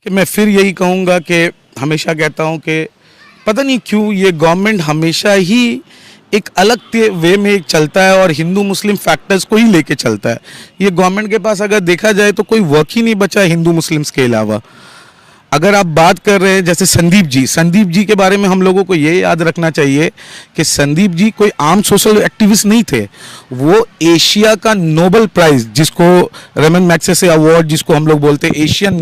कि मैं फिर यही कहूँगा कि हमेशा कहता हूँ कि पता नहीं क्यों ये गवर्नमेंट हमेशा ही एक अलग वे में चलता है और हिंदू मुस्लिम फैक्टर्स को ही लेके चलता है। ये गवर्नमेंट के पास अगर देखा जाए तो कोई वर्क ही नहीं बचा हिंदू मुस्लिम्स के अलावा। अगर आप बात कर रहे हैं जैसे संदीप जी के बारे में हम लोगों को ये याद रखना चाहिए कि संदीप जी कोई आम सोशल एक्टिविस्ट नहीं थे। वो एशिया का नोबेल प्राइज, जिसको रमन मैग्सेसे अवार्ड जिसको हम लोग बोलते हैं एशियन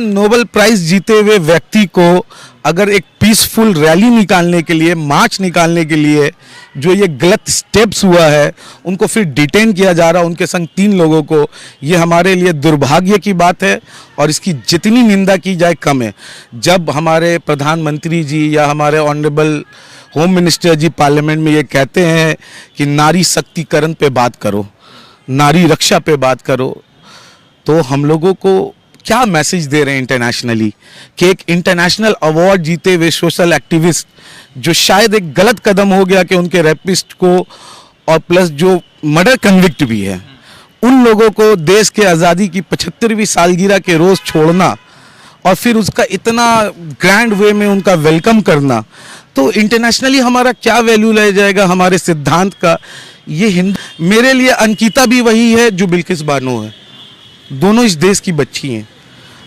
नोबेल प्राइज जीते हुए व्यक्ति को अगर एक पीसफुल रैली निकालने के लिए, मार्च निकालने के लिए जो ये गलत स्टेप्स हुआ है, उनको फिर डिटेन किया जा रहा है, उनके संग 3 लोगों को, ये हमारे लिए दुर्भाग्य की बात है और इसकी जितनी निंदा की जाए कम है। जब हमारे प्रधानमंत्री जी या हमारे ऑनरेबल होम मिनिस्टर जी पार्लियामेंट में ये कहते हैं कि नारी शक्तिकरण पे बात करो, नारी रक्षा पे बात करो, तो हम लोगों को क्या मैसेज दे रहे हैं इंटरनेशनली कि एक इंटरनेशनल अवार्ड जीते हुए सोशल एक्टिविस्ट, जो शायद एक गलत कदम हो गया कि उनके रेपिस्ट को और प्लस जो मर्डर कन्विक्ट भी है, उन लोगों को देश के आज़ादी की 75वीं सालगिरह के रोज़ छोड़ना और फिर उसका इतना ग्रैंड वे में उनका वेलकम करना, तो इंटरनेशनली हमारा क्या वैल्यू रह जाएगा हमारे सिद्धांत का। ये मेरे लिए अंकिता भी वही है जो बिल्किस बानो है, दोनों इस देश की बच्ची हैं।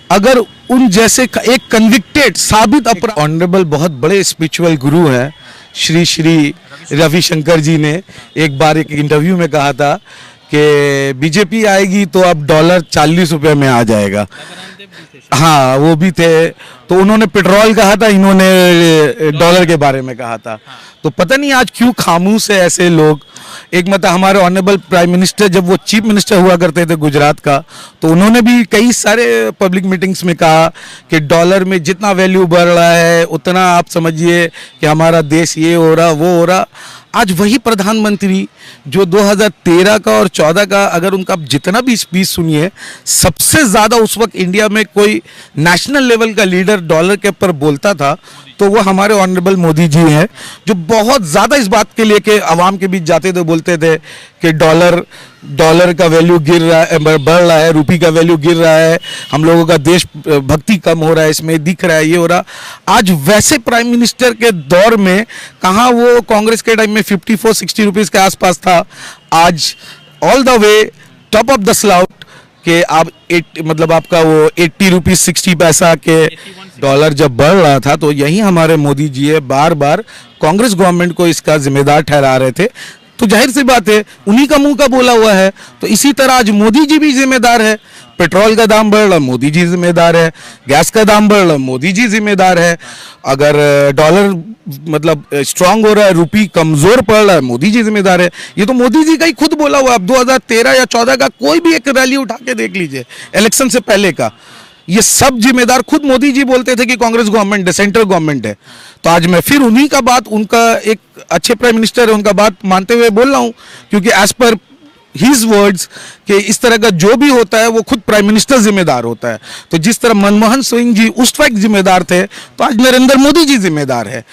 अगर उन जैसे एक कन्विक्टेड साबित अपराध, ऑनरेबल बहुत बड़े स्पिरिचुअल गुरु हैं श्री रविशंकर जी ने एक बार एक इंटरव्यू में कहा था कि बीजेपी आएगी तो अब डॉलर 40 रुपये में आ जाएगा। हाँ, वो भी थे। तो उन्होंने पेट्रोल कहा था, इन्होंने डॉलर के बारे में कहा था। तो पता नहीं आज क्यों खामोश है ऐसे लोग। एक मतलब हमारे ऑनरेबल प्राइम मिनिस्टर जब वो चीफ मिनिस्टर हुआ करते थे गुजरात का, तो उन्होंने भी कई सारे पब्लिक मीटिंग्स में कहा कि डॉलर में जितना वैल्यू बढ़ रहा है उतना आप समझिए कि हमारा देश ये हो रहा वो हो रहा। आज वही प्रधानमंत्री जो 2013 का और 14 का अगर उनका जितना भी स्पीच सुनिए, सबसे ज़्यादा उस वक्त इंडिया में कोई नेशनल लेवल का लीडर डॉलर के ऊपर बोलता था तो वो हमारे ऑनरेबल मोदी जी हैं, जो बहुत ज़्यादा इस बात के लिए कि आवाम के बीच जाते थे, बोलते थे कि डॉलर का वैल्यू गिर रहा है, बढ़ रहा है, रुपये का वैल्यू गिर रहा है, हम लोगों का देश भक्ति कम हो रहा है, इसमें दिख रहा है, ये हो रहा। आज वैसे प्राइम मिनिस्टर के दौर में कहाँ वो कांग्रेस के टाइम में 54-60 रुपीज़ के आसपास था, आज all the way top of the slot कि आप मतलब आपका वो 80 रुपीज़ 60 पैसा के डॉलर जब बढ़ रहा था, तो यही हमारे मोदी जी है बार बार कांग्रेस गवर्नमेंट को इसका जिम्मेदार ठहरा रहे थे। तो जाहिर सी बात है उन्हीं का मुंह का बोला हुआ है। तो इसी तरह आज मोदी जी भी जिम्मेदार है। पेट्रोल का दाम बढ़ रहा, मोदी जी जिम्मेदार है। गैस का दाम बढ़ रहा, मोदी जी जिम्मेदार है। अगर डॉलर मतलब स्ट्रांग हो रहा है, रुपये कमजोर पड़ रहा है, मोदी जी जिम्मेदार है। ये तो मोदी जी का ही खुद बोला हुआ है। अब 2013 या 14 का कोई भी एक रैली उठा के देख लीजिए, इलेक्शन से पहले का, ये सब जिम्मेदार खुद मोदी जी बोलते थे कि कांग्रेस गवर्नमेंट है, सेंट्रल गवर्नमेंट है। तो आज मैं फिर उन्हीं का बात, उनका एक अच्छे प्राइम मिनिस्टर है, उनका बात मानते हुए बोल रहा हूँ, क्योंकि एज पर हिज वर्ड्स कि इस तरह का जो भी होता है वो खुद प्राइम मिनिस्टर जिम्मेदार होता है। तो जिस तरह मनमोहन सिंह जी उस वक्त जिम्मेदार थे, तो आज नरेंद्र मोदी जी जिम्मेदार है।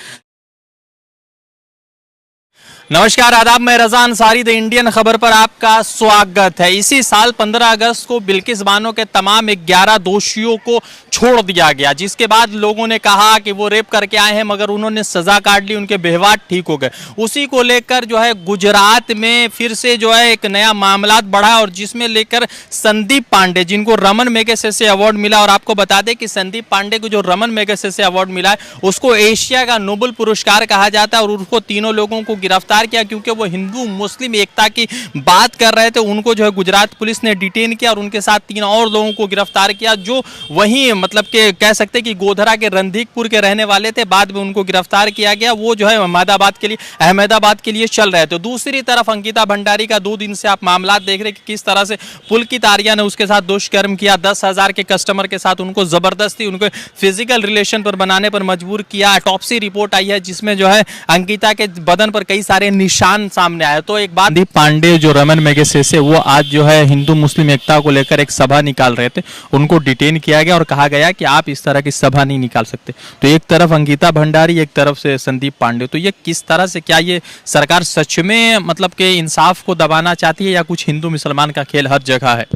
नमस्कार, आदाब, मैं रज़ा अंसारी द इंडियन खबर पर आपका स्वागत है। इसी साल 15 अगस्त को बिल्किस बानो के तमाम 11 दोषियों को छोड़ दिया गया, जिसके बाद लोगों ने कहा कि वो रेप करके आए हैं मगर उन्होंने सजा काट ली, उनके व्यवहार ठीक हो गए। उसी को लेकर जो है गुजरात में फिर से जो है एक नया मामला बढ़ा और जिसमें लेकर संदीप पांडे, जिनको रमन मैगसेसे अवार्ड मिला, और आपको बता दें कि संदीप पांडे को जो रमन मैगसेसे अवार्ड मिला है उसको एशिया का नोबेल पुरस्कार कहा जाता है, और उसको तीनों लोगों को गिरफ्तार किया क्योंकि वो हिंदू मुस्लिम एकता की बात कर रहे थे। उनको जो है गुजरात पुलिस ने डिटेन किया और उनके साथ 3 और लोगों को गिरफ्तार किया, जो वहीं मतलब के कह सकते कि गोधरा के रणधीकपुर के रहने वाले थे। बाद में उनको गिरफ्तार किया गया, वो जो है अहमदाबाद के लिए चल रहे थे। दूसरी तरफ अंकिता भंडारी का 2 दिन से आप मामला देख रहे कि किस तरह से पुलकित आर्या ने उसके साथ दुष्कर्म किया, 10,000 के कस्टमर के साथ उनको जबरदस्ती उनको फिजिकल रिलेशन पर बनाने पर मजबूर किया। ऑटोप्सी रिपोर्ट आई है जिसमें जो है अंकिता के बदन पर कई सारे निशान सामने आए। तो एक बात, संदीप पांडे जो रमन मैगसेसे वो आज जो है हिंदू मुस्लिम एकता को लेकर एक सभा निकाल रहे थे, उनको डिटेन किया गया और कहा गया कि आप इस तरह की सभा नहीं निकाल सकते। तो एक तरफ अंकिता भंडारी, एक तरफ से संदीप पांडे, तो ये किस तरह से, क्या ये सरकार सच में मतलब के इंसाफ को दबाना चाहती है या कुछ हिंदू मुसलमान का खेल हर जगह है?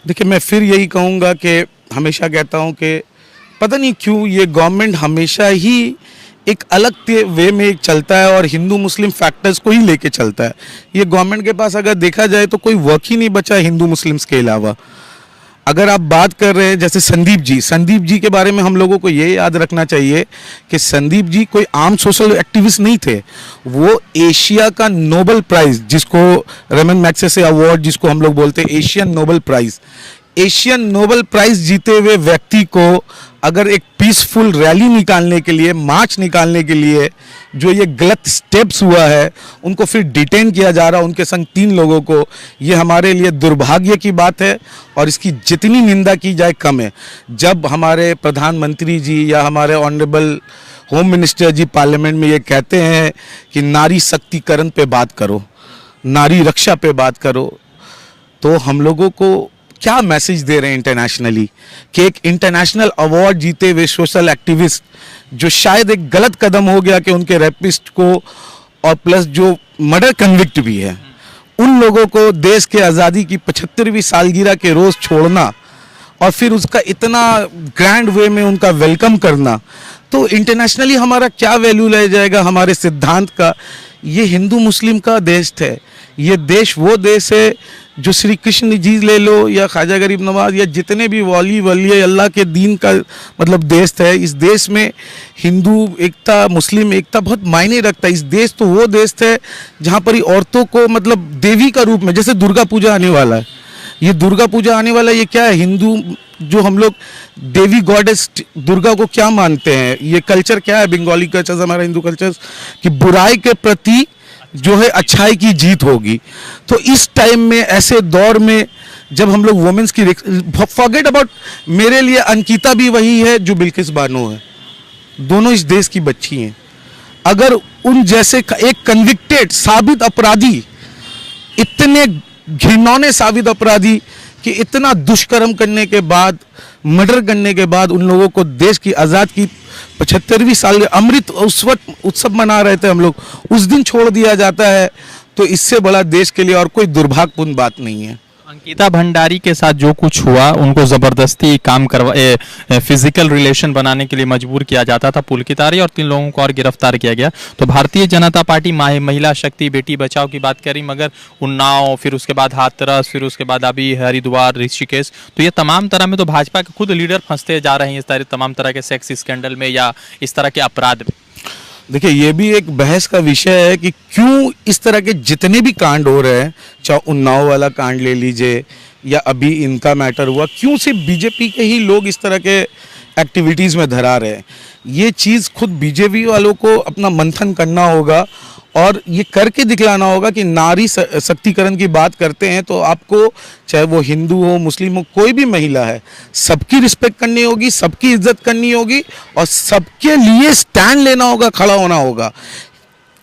देखिए, मैं फिर यही कहूँगा कि हमेशा कहता हूँ कि पता नहीं क्यों ये गवर्नमेंट हमेशा ही एक अलग वे में चलता है और हिंदू मुस्लिम फैक्टर्स को ही लेके चलता है। ये गवर्नमेंट के पास अगर देखा जाए तो कोई वर्क ही नहीं बचा हिंदू मुस्लिम्स के अलावा। अगर आप बात कर रहे हैं जैसे संदीप जी के बारे में हम लोगों को ये याद रखना चाहिए कि संदीप जी कोई आम सोशल एक्टिविस्ट नहीं थे। वो एशिया का नोबेल प्राइज, जिसको रमन मैग्सेसे अवार्ड जिसको हम लोग बोलते हैं एशियन नोबेल प्राइज जीते हुए व्यक्ति को अगर एक पीसफुल रैली निकालने के लिए, मार्च निकालने के लिए जो ये गलत स्टेप्स हुआ है, उनको फिर डिटेन किया जा रहा है, उनके संग 3 लोगों को, ये हमारे लिए दुर्भाग्य की बात है और इसकी जितनी निंदा की जाए कम है। जब हमारे प्रधानमंत्री जी या हमारे ऑनरेबल होम मिनिस्टर जी पार्लियामेंट में ये कहते हैं कि नारी शक्तिकरण पे बात करो, नारी रक्षा पे बात करो, तो हम लोगों को क्या मैसेज दे रहे हैं इंटरनेशनली कि एक इंटरनेशनल अवार्ड जीते हुए सोशल एक्टिविस्ट, जो शायद एक गलत कदम हो गया कि उनके रेपिस्ट को और प्लस जो मर्डर कन्विक्ट भी है, उन लोगों को देश के आज़ादी की 75वीं सालगिरह के रोज़ छोड़ना और फिर उसका इतना ग्रैंड वे में उनका वेलकम करना, तो इंटरनेशनली हमारा क्या वैल्यू रह जाएगा हमारे सिद्धांत का। ये हिंदू मुस्लिम का देश है, ये देश वो देश है जो श्री कृष्ण जी ले लो या ख्वाजा गरीब नवाज या जितने भी वली अल्लाह के दीन का मतलब देश है। इस देश में हिंदू एकता, मुस्लिम एकता बहुत मायने रखता है। इस देश तो वो देश है जहाँ पर ही औरतों को मतलब देवी का रूप में, जैसे दुर्गा पूजा आने वाला है, ये दुर्गा पूजा आने वाला है, ये क्या है, हिंदू जो हम लोग देवी गॉडेस दुर्गा को क्या मानते हैं, ये कल्चर क्या है बंगाली कल्चर, हमारा हिंदू कल्चर, कि बुराई के प्रति जो है अच्छाई की जीत होगी। तो इस टाइम में, ऐसे दौर में जब हम लोग वुमेन्स की, फॉरगेट अबाउट, मेरे लिए अंकिता भी वही है जो बिल्किस बानो है, दोनों इस देश की बच्ची हैं। अगर उन जैसे एक कन्विक्टेड साबित अपराधी, इतने घिनौने साबित अपराधी कि इतना दुष्कर्म करने के बाद, मर्डर करने के बाद उन लोगों को देश की आज़ाद की 75वीं साल अमृत उत्सव मना रहे थे हम लोग, उस दिन छोड़ दिया जाता है, तो इससे बड़ा देश के लिए और कोई दुर्भाग्यपूर्ण बात नहीं है। अंकिता भंडारी के साथ जो कुछ हुआ, उनको जबरदस्ती काम फिजिकल रिलेशन बनाने के लिए मजबूर किया जाता था, पुलकितारी, और 3 लोगों को और गिरफ्तार किया गया। तो भारतीय जनता पार्टी महिला शक्ति, बेटी बचाओ की बात करी, मगर उन्नाव, फिर उसके बाद हाथरस, फिर उसके बाद अभी हरिद्वार, ऋषिकेश, तो ये तमाम तरह में तो भाजपा के खुद लीडर फंसते जा रहे हैं इस तमाम तरह के सेक्स स्कैंडल में या इस तरह के अपराध में। देखिए, ये भी एक बहस का विषय है कि क्यों इस तरह के जितने भी कांड हो रहे हैं, चाहे उन्नाव वाला कांड ले लीजिए या अभी इनका मैटर हुआ, क्यों सिर्फ बीजेपी के ही लोग इस तरह के एक्टिविटीज़ में धरा रहे हैं। ये चीज़ खुद बीजेपी वालों को अपना मंथन करना होगा और ये करके दिखलाना होगा कि नारी शक्तिकरण की बात करते हैं तो आपको, चाहे वो हिंदू हो, मुस्लिम हो, कोई भी महिला है, सबकी रिस्पेक्ट करनी होगी, सबकी इज्जत करनी होगी और सबके लिए स्टैंड लेना होगा, खड़ा होना होगा।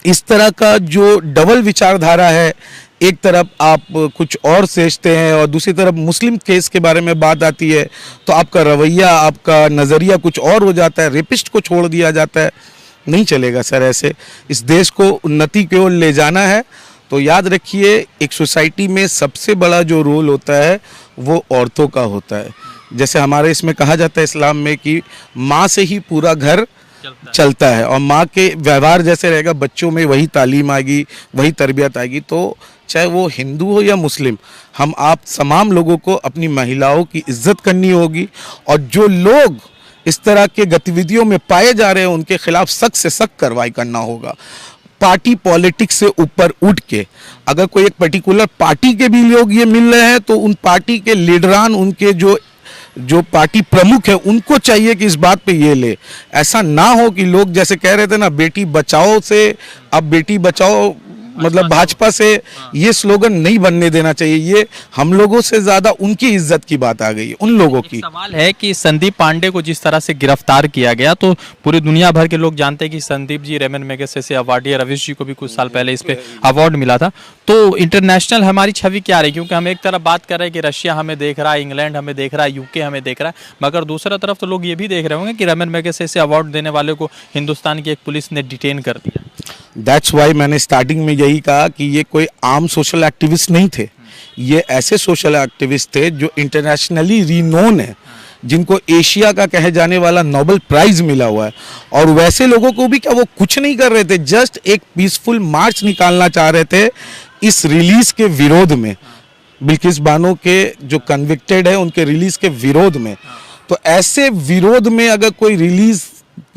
इस तरह का जो डबल विचारधारा है, एक तरफ आप कुछ और सोचते हैं और दूसरी तरफ मुस्लिम केस के बारे में बात आती है तो आपका रवैया, आपका नज़रिया कुछ और हो जाता है, रेपिस्ट को छोड़ दिया जाता है। नहीं चलेगा सर ऐसे। इस देश को उन्नति की ओर ले जाना है तो याद रखिए, एक सोसाइटी में सबसे बड़ा जो रोल होता है वो औरतों का होता है। जैसे हमारे इसमें कहा जाता है इस्लाम में कि माँ से ही पूरा घर चलता है और माँ के व्यवहार जैसे रहेगा, बच्चों में वही तालीम आएगी, वही तरबियत आएगी। तो चाहे वो हिंदू हो या मुस्लिम, हम आप तमाम लोगों को अपनी महिलाओं की इज्जत करनी होगी और जो लोग इस तरह के गतिविधियों में पाए जा रहे हैं उनके खिलाफ सख्त से सख्त कार्रवाई करना होगा। पार्टी पॉलिटिक्स से ऊपर उठ के, अगर कोई एक पर्टिकुलर पार्टी के भी लोग ये मिल रहे हैं तो उन पार्टी के लीडरान, उनके जो पार्टी प्रमुख है, उनको चाहिए कि इस बात पे ये ले। ऐसा ना हो कि लोग जैसे कह रहे थे ना, बेटी बचाओ से अब बेटी बचाओ मतलब भाजपा से, ये स्लोगन नहीं बनने देना चाहिए। ये हम लोगों से ज्यादा उनकी इज्जत की बात आ गई है, उन लोगों की। सवाल है कि संदीप पांडे को जिस तरह से गिरफ्तार किया गया, तो पूरी दुनिया भर के लोग जानते हैं कि Sandeep ji Ramon Magsaysay award, रविश जी को भी कुछ साल पहले इस पे अवार्ड मिला था। तो इंटरनेशनल हमारी छवि क्या रही, क्योंकि हम एक तरफ बात कर रहे हैं कि रशिया हमें देख रहा है, इंग्लैंड हमें देख रहा है, यूके हमें देख रहा है, मगर दूसरा तरफ तो लोग ये भी देख रहे होंगे कि रेमन मैगसेसे अवार्ड देने वाले को हिंदुस्तान की एक पुलिस ने डिटेन कर दिया। दैट्स वाई मैंने स्टार्टिंग में यही कहा कि ये कोई आम सोशल एक्टिविस्ट नहीं थे, ये ऐसे सोशल एक्टिविस्ट थे जो इंटरनेशनली रिनोन है। जिनको एशिया का कहे जाने वाला नोबेल प्राइज मिला हुआ है, और वैसे लोगों को भी क्या वो कुछ नहीं कर रहे थे, जस्ट एक पीसफुल मार्च निकालना चाह रहे थे इस रिलीज के विरोध में, बिल्किस बानो के जो कन्विक्टेड है उनके रिलीज के विरोध में। तो ऐसे विरोध में अगर कोई रिलीज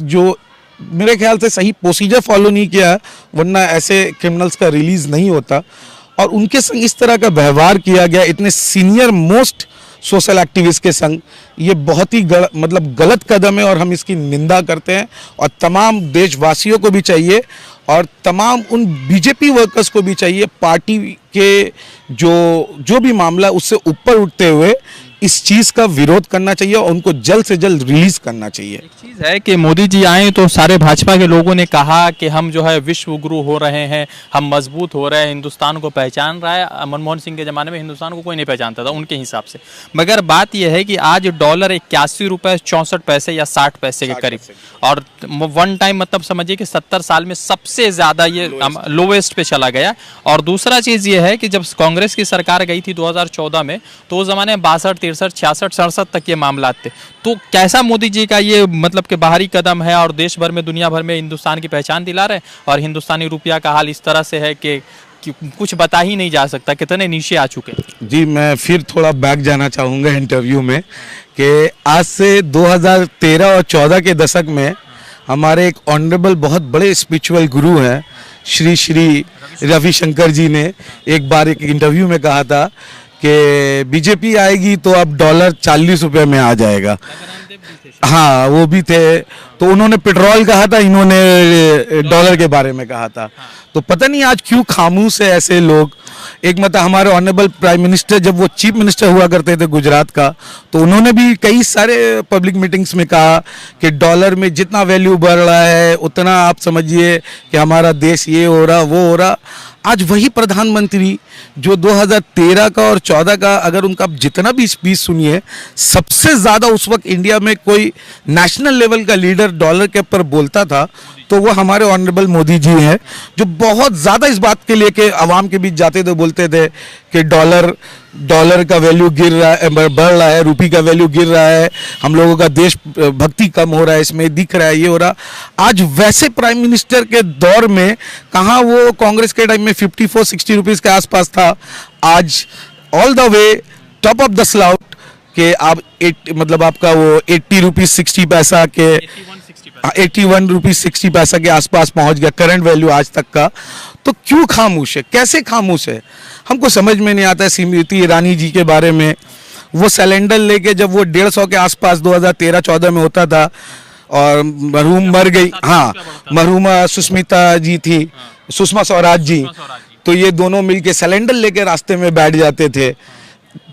जो मेरे ख्याल से सही प्रोसीजर फॉलो नहीं किया, वरना ऐसे क्रिमिनल्स का रिलीज नहीं होता, और उनके संग इस तरह का व्यवहार किया गया इतने सीनियर मोस्ट सोशल एक्टिविस्ट के संग, ये बहुत ही मतलब गलत कदम है और हम इसकी निंदा करते हैं। और तमाम देशवासियों को भी चाहिए और तमाम उन बीजेपी वर्कर्स को भी चाहिए पार्टी के जो भी मामला उससे ऊपर उठते हुए इस चीज़ का विरोध करना चाहिए और उनको जल्द से जल्द रिलीज करना चाहिए। एक चीज़ है कि मोदी जी आए तो सारे भाजपा के लोगों ने कहा कि हम जो है विश्व गुरु हो रहे हैं, हम मजबूत हो रहे हैं, हिंदुस्तान को पहचान रहा है। मनमोहन सिंह के ज़माने में हिंदुस्तान को कोई नहीं पहचानता था उनके हिसाब से। मगर बात यह है कि आज डॉलर 81 रुपये 64 पैसे या 60 पैसे के करीब, और वन टाइम मतलब समझिए कि 70 साल में सबसे ज़्यादा ये लोवेस्ट पे चला गया। और दूसरा चीज़ ये है कि जब कांग्रेस की सरकार गई थी 2014 में, तो उस ज़माने में 62, 63, 66, 67 तक ये मामला थे। तो कैसा मोदी जी का ये मतलब कि बाहरी कदम है और देश भर में दुनिया भर में हिंदुस्तान की पहचान दिला रहे हैं, और हिंदुस्तानी रुपया का हाल इस तरह से है कि कुछ बता ही नहीं जा सकता, कितने नीचे आ चुके हैं। जी, मैं फिर थोड़ा बैक जाना चाहूँगा इंटरव्यू में कि आज से 2013 और 14 के दशक में हमारे एक ऑनरेबल बहुत बड़े स्पिरिचुअल गुरु हैं श्री रविशंकर जी ने एक बार एक इंटरव्यू में कहा था कि बीजेपी आएगी तो अब डॉलर 40 रुपये में आ जाएगा। हाँ, वो भी थे। तो उन्होंने पेट्रोल कहा था, इन्होंने डॉलर के बारे में कहा था। तो पता नहीं आज क्यों खामोश है ऐसे लोग। एक मतलब हमारे ऑनरेबल प्राइम मिनिस्टर जब वो चीफ मिनिस्टर हुआ करते थे गुजरात का, तो उन्होंने भी कई सारे पब्लिक मीटिंग्स में कहा कि डॉलर में जितना वैल्यू बढ़ रहा है उतना आप समझिए कि हमारा देश ये हो रहा वो हो रहा। आज वही प्रधानमंत्री जो 2013 का और 14 का अगर उनका जितना भी स्पीच सुनिए, सबसे ज़्यादा उस वक्त इंडिया में कोई नेशनल लेवल का लीडर डॉलर के ऊपर बोलता था तो वो हमारे ऑनरेबल मोदी जी हैं, जो बहुत ज़्यादा इस बात के लिए कि आवाम के बीच जाते थे, बोलते थे कि डॉलर का वैल्यू गिर रहा है, बढ़ रहा है, रुपये का वैल्यू गिर रहा है, हम लोगों का देश भक्ति कम हो रहा है, इसमें दिख रहा है, ये हो रहा। आज वैसे प्राइम मिनिस्टर के दौर में कहाँ वो कांग्रेस के टाइम में 54-60 रुपीज़ के आसपास था, आज all the way top of the slot के आप मतलब आपका वो 80 रुपीज़ 60 पैसा के 81 रुपीज़ 60 पैसा के आसपास पहुंच गया करंट वैल्यू आज तक का। तो क्यों खामोश है, कैसे खामोश है, हमको समझ में नहीं आता है। स्मृति ईरानी जी के बारे में, वो सिलेंडर लेके जब वो 150 के आसपास 2013-14 में होता था और मरहूम मर गई, हाँ मरहूमा सुष्मिता जी थी, सुषमा स्वराज जी, तो ये दोनों मिलके सिलेंडर लेके रास्ते में बैठ जाते थे,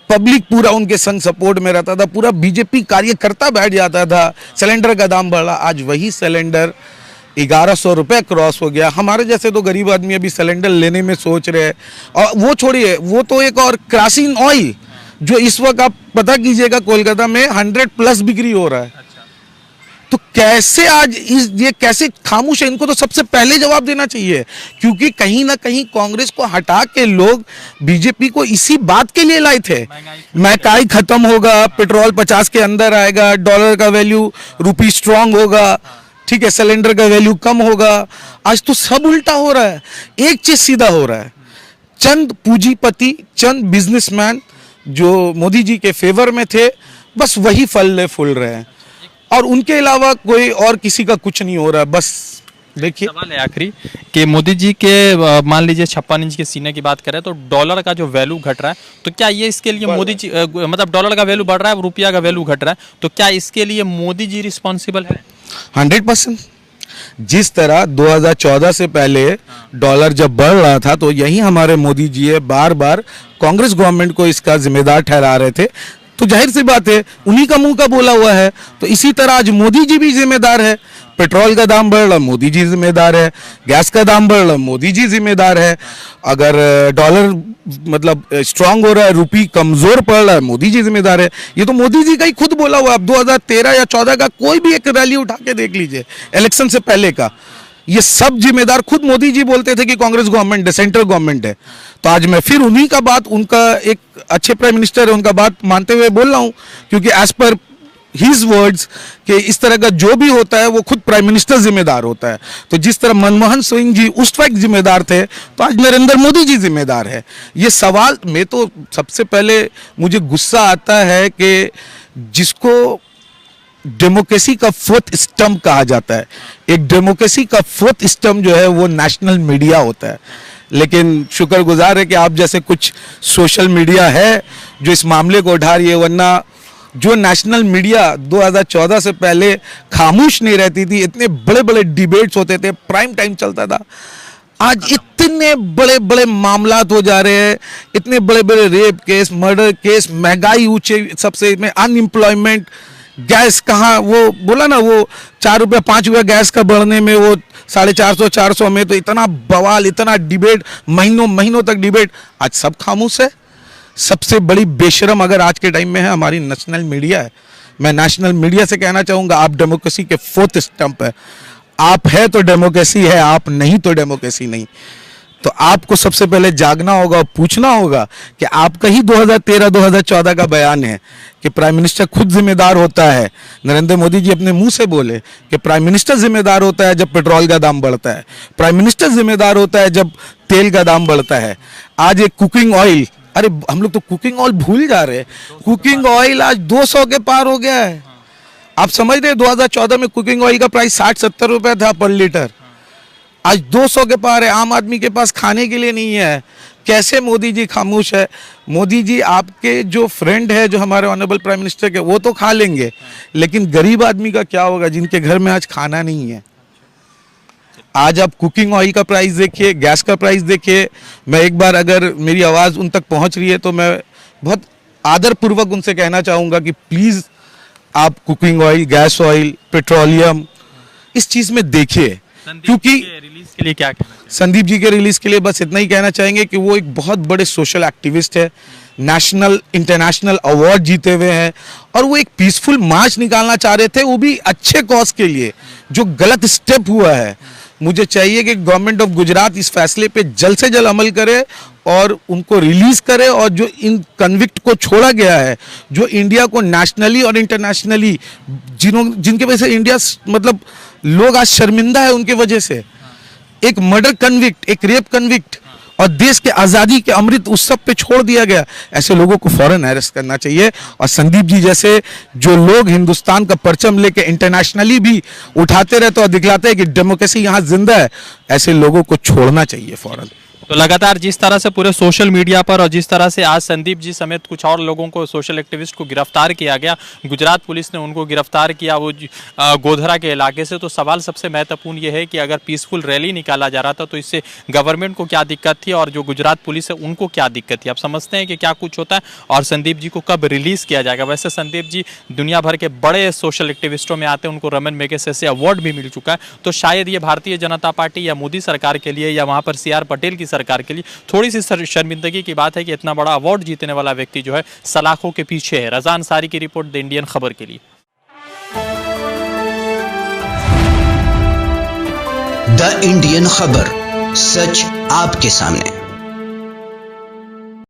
पब्लिक पूरा उनके संग सपोर्ट में रहता था, पूरा बीजेपी कार्यकर्ता बैठ जाता था, सिलेंडर का दाम बढ़ा। आज वही सिलेंडर 1100 रुपये क्रॉस हो गया। हमारे जैसे तो गरीब आदमी अभी सिलेंडर लेने में सोच रहे हैं, और वो छोड़िए, वो तो एक और केरोसिन ऑयल जो इस वक्त आप पता कीजिएगा कोलकाता में 100+ बिक्री हो रहा है। तो कैसे आज ये कैसे खामोश है, इनको तो सबसे पहले जवाब देना चाहिए, क्योंकि कहीं ना कहीं कांग्रेस को हटा के लोग बीजेपी को इसी बात के लिए लाए थे, महंगाई खत्म होगा, पेट्रोल 50 के अंदर आएगा, डॉलर का वैल्यू, रुपी स्ट्रांग होगा, ठीक है, सिलेंडर का वैल्यू कम होगा। आज तो सब उल्टा हो रहा है, एक चीज सीधा हो रहा है, चंद पूंजीपति, चंद बिजनेसमैन जो मोदी जी के फेवर में थे, बस वही फल फूल रहे हैं, और उनके अलावा कोई और किसी का कुछ नहीं हो रहा। बस देखिए, सवाल है आखिरी कि मोदी जी के मान लीजिए 56 इंच के सीने की बात करें तो डॉलर का जो वैल्यू घट रहा है, तो क्या ये इसके लिए मोदी जी मतलब डॉलर का वैल्यू बढ़ रहा है, रुपया का वैल्यू घट रहा है, तो क्या इसके लिए मोदी जी रिस्पॉन्सिबल है? 100%। जिस तरह 2014 से पहले डॉलर जब बढ़ रहा था तो यही हमारे मोदी जी है बार बार कांग्रेस गवर्नमेंट को इसका जिम्मेदार ठहरा रहे थे, तो जाहिर सी बात है उन्हीं का मुंह का बोला हुआ है। तो इसी तरह आज मोदी जी भी जिम्मेदार है, पेट्रोल का दाम बढ़ रहा मोदी जी जिम्मेदार है, गैस का दाम बढ़ रहा मोदी जी जिम्मेदार है, अगर डॉलर मतलब स्ट्रांग हो रहा है, रुपी कमजोर पड़ रहा है, मोदी जी जिम्मेदार है। ये तो मोदी जी का ही खुद बोला हुआ है। अब 2013 या 14 का कोई भी एक रैली उठा के देख लीजिए, इलेक्शन से पहले का, ये सब जिम्मेदार खुद मोदी जी बोलते थे कि कांग्रेस गवर्नमेंट है, सेंट्रल गवर्नमेंट है। तो आज मैं फिर उन्हीं का बात, उनका एक अच्छे प्राइम मिनिस्टर है, उनका बात मानते हुए बोल रहा हूँ, क्योंकि एज पर हिज वर्ड्स कि इस तरह का जो भी होता है वो खुद प्राइम मिनिस्टर जिम्मेदार होता है। तो जिस तरह मनमोहन सिंह जी उस वक्त जिम्मेदार थे, तो आज नरेंद्र मोदी जी जिम्मेदार है। ये सवाल में तो सबसे पहले मुझे गुस्सा आता है कि जिसको डेमोक्रेसी का फोर्थ स्टंप कहा जाता है, एक डेमोक्रेसी का फोर्थ स्टंप जो है वो नेशनल मीडिया होता है। लेकिन शुक्रगुजार है कि आप जैसे कुछ सोशल मीडिया है जो इस मामले को उठा रही है, वरना जो नेशनल मीडिया 2014 से पहले खामोश नहीं रहती थी, इतने बड़े बड़े डिबेट्स होते थे, प्राइम टाइम चलता था, आज इतने बड़े बड़े मामलात हो जा रहे हैं, इतने बड़े बड़े रेप केस, मर्डर केस, महंगाई ऊंचे सबसे में, अनएम्प्लॉयमेंट, गैस कहाँ, वो बोला ना वो 4 रुपये 5 रुपये गैस का बढ़ने में, वो 450 400 में, तो इतना बवाल, इतना डिबेट, महीनों महीनों तक डिबेट, आज सब खामोश है। सबसे बड़ी बेशरम अगर आज के टाइम में है हमारी नेशनल मीडिया है। मैं नेशनल मीडिया से कहना चाहूँगा, आप डेमोक्रेसी के फोर्थ स्टंप है। आप है तो डेमोक्रेसी है, आप नहीं तो डेमोक्रेसी नहीं। तो आपको सबसे पहले जागना होगा और पूछना होगा कि आपका ही 2013-2014 का बयान है कि प्राइम मिनिस्टर खुद जिम्मेदार होता है। नरेंद्र मोदी जी अपने मुंह से बोले कि प्राइम मिनिस्टर जिम्मेदार होता है जब पेट्रोल का दाम बढ़ता है, प्राइम मिनिस्टर जिम्मेदार होता है जब तेल का दाम बढ़ता है। आज एक कुकिंग ऑयल, अरे हम लोग तो कुकिंग ऑयल भूल जा रहे हैं, कुकिंग ऑयल आज 200 के पार हो गया है। आप समझ रहे 2014 में कुकिंग ऑयल का प्राइस 60-70 रुपए था पर लीटर, आज 200 के पार है। आम आदमी के पास खाने के लिए नहीं है। कैसे मोदी जी खामोश है? मोदी जी आपके जो फ्रेंड है, जो हमारे ऑनरेबल प्राइम मिनिस्टर के, वो तो खा लेंगे, लेकिन गरीब आदमी का क्या होगा जिनके घर में आज खाना नहीं है? आज आप कुकिंग ऑयल का प्राइस देखिए, गैस का प्राइस देखिए। मैं एक बार, अगर मेरी आवाज़ उन तक पहुंच रही है तो मैं बहुत आदरपूर्वक उनसे कहना चाहूँगा कि प्लीज़ आप cooking oil, gas oil, petroleum इस चीज़ में देखिए। क्योंकि रिलीज के लिए क्या कहना चाहिए? संदीप जी के रिलीज के लिए बस इतना ही कहना चाहेंगे कि वो एक बहुत बड़े सोशल एक्टिविस्ट है, नेशनल इंटरनेशनल अवार्ड जीते हुए हैं, और वो एक पीसफुल मार्च निकालना चाह रहे थे, वो भी अच्छे कॉज के लिए। जो गलत स्टेप हुआ है, मुझे चाहिए कि गवर्नमेंट ऑफ गुजरात इस फैसले पे जल्द से जल्द अमल करे और उनको रिलीज करे, और जो इन कन्विक्ट को छोड़ा गया है, जो इंडिया को नेशनली और इंटरनेशनली जिनके वजह से इंडिया मतलब लोग आज शर्मिंदा है, उनके वजह से, एक मर्डर कन्विक्ट, एक रेप कन्विक्ट, और देश के आज़ादी के अमृत उस सब पे छोड़ दिया गया। ऐसे लोगों को फौरन अरेस्ट करना चाहिए। और संदीप जी जैसे जो लोग हिंदुस्तान का परचम लेके इंटरनेशनली भी उठाते रहते और दिखलाते हैं कि डेमोक्रेसी यहाँ जिंदा है, ऐसे लोगों को छोड़ना चाहिए फौरन। तो लगातार जिस तरह से पूरे सोशल मीडिया पर और जिस तरह से आज संदीप जी समेत कुछ और लोगों को, सोशल एक्टिविस्ट को गिरफ्तार किया गया, गुजरात पुलिस ने उनको गिरफ्तार किया वो गोधरा के इलाके से, तो सवाल सबसे महत्वपूर्ण ये है कि अगर पीसफुल रैली निकाला जा रहा था तो इससे गवर्नमेंट को क्या दिक्कत थी और जो गुजरात पुलिस है उनको क्या दिक्कत थी? आप समझते हैं कि क्या कुछ होता है और संदीप जी को कब रिलीज किया जाएगा? वैसे संदीप जी दुनिया भर के बड़े सोशल एक्टिविस्टों में आते हैं, उनको रमन मैगसेसे से अवार्ड भी मिल चुका है। तो शायद ये भारतीय जनता पार्टी या मोदी सरकार के लिए या वहाँ पर CR पटेल की सरकार के लिए थोड़ी सी शर्मिंदगी की बात है कि इतना बड़ा अवार्ड जीतने वाला व्यक्ति जो है सलाखों के पीछे है। रज़ा अंसारी की रिपोर्ट, द इंडियन खबर के लिए। द इंडियन खबर, सच आपके सामने।